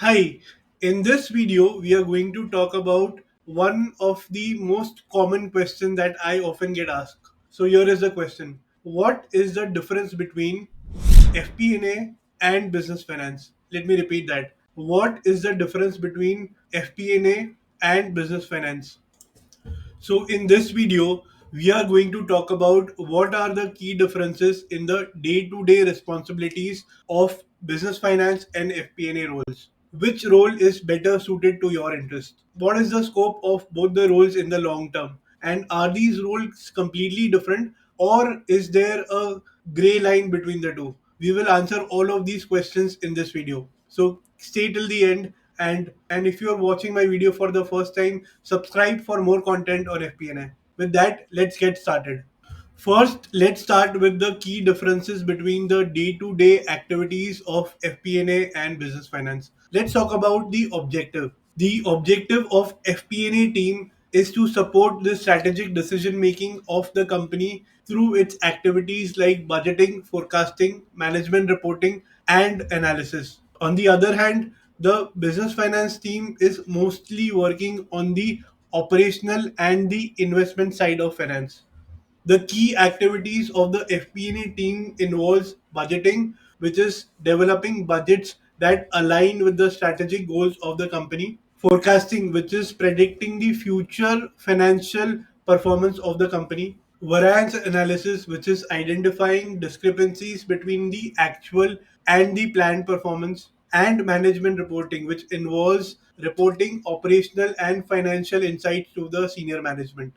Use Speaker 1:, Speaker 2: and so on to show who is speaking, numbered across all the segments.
Speaker 1: Hi, in this video, we are going to talk about one of the most common questions that I often get asked. So, here is the question: what is the difference between FP&A and business finance? Let me repeat that. What is the difference between FP&A and business finance? So, in this video, we are going to talk about what are the key differences in the day to day responsibilities of business finance and FP&A roles. Which role is better suited to your interest? What is the scope of both the roles in the long term? And are these roles completely different, or is there a gray line between the two? We will answer all of these questions in this video. So stay till the end, and if you are watching my video for the first time, subscribe for more content on FP&A. With that, let's get started. First, let's start with the key differences between the day-to-day activities of FP&A and business finance. Let's talk about the objective. The objective of FP&A team is to support the strategic decision making of the company through its activities like budgeting, forecasting, management reporting, and analysis. On the other hand, the business finance team is mostly working on the operational and the investment side of finance. The key activities of the FP&A team involves budgeting, which is developing budgets that align with the strategic goals of the company, forecasting, which is predicting the future financial performance of the company, variance analysis, which is identifying discrepancies between the actual and the planned performance, and management reporting, which involves reporting operational and financial insights to the senior management.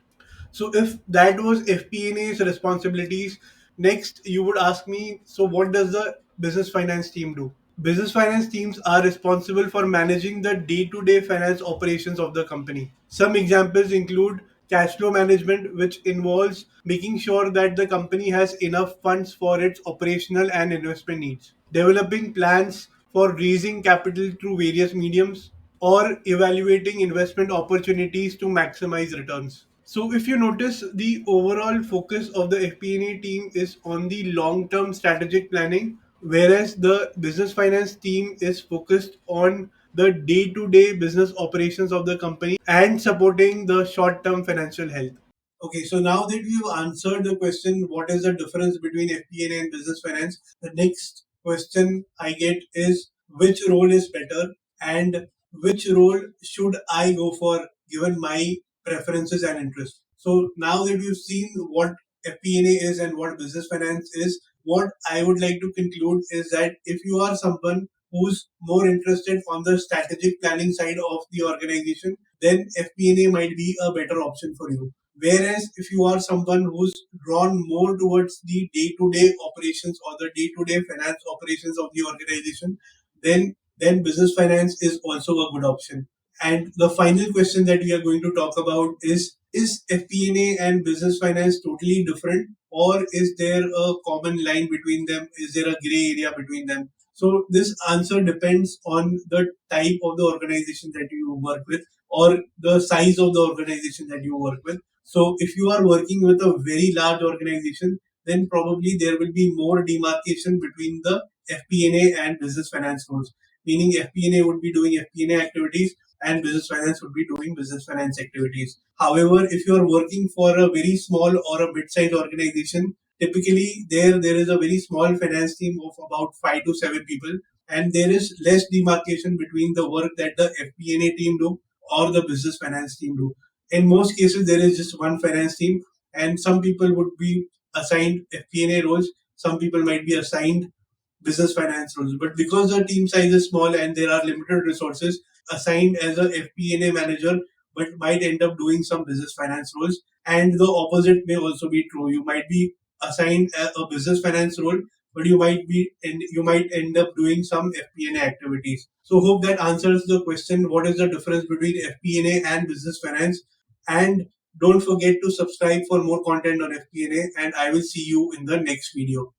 Speaker 1: So if that was FP&A's responsibilities, next you would ask me, so what does the business finance team do? Business finance teams are responsible for managing the day-to-day finance operations of the company. Some examples include cash flow management, which involves making sure that the company has enough funds for its operational and investment needs, developing plans for raising capital through various mediums, or evaluating investment opportunities to maximize returns. So, if you notice, the overall focus of the FP&A team is on the long term strategic planning, whereas the business finance team is focused on the day to day business operations of the company and supporting the short term financial health. Okay, so now that we've answered the question, what is the difference between FP&A and business finance? The next question I get is which role is better and which role should I go for given my preferences and interests? So now that we've seen what FP&A is and what business finance is, what I would like to conclude is that if you are someone who's more interested on the strategic planning side of the organization, then FP&A might be a better option for you. Whereas if you are someone who's drawn more towards the day-to-day operations or the day-to-day finance operations of the organization, then business finance is also a good option. And the final question that we are going to talk about is FP&A and business finance totally different, or is there a common line between them? Is there a gray area between them? So this answer depends on the type of the organization that you work with or the size of the organization that you work with. So if you are working with a very large organization, then probably there will be more demarcation between the FP&A and business finance roles. Meaning FP&A would be doing FP&A activities and business finance would be doing business finance activities. However, if you are working for a very small or a mid-sized organization, typically there is a very small finance team of about 5 to 7 people, and there is less demarcation between the work that the FP&A team do or the business finance team do. In most cases, there is just one finance team, and some people would be assigned FP&A roles. Some people might be assigned business finance roles. But because the team size is small and there are limited resources, assigned as a FP&A manager, but might end up doing some business finance roles. And the opposite may also be true. You might be assigned a business finance role, but you might end up doing some FP&A activities. So hope that answers the question: what is the difference between FP&A and business finance? And don't forget to subscribe for more content on FP&A, and I will see you in the next video.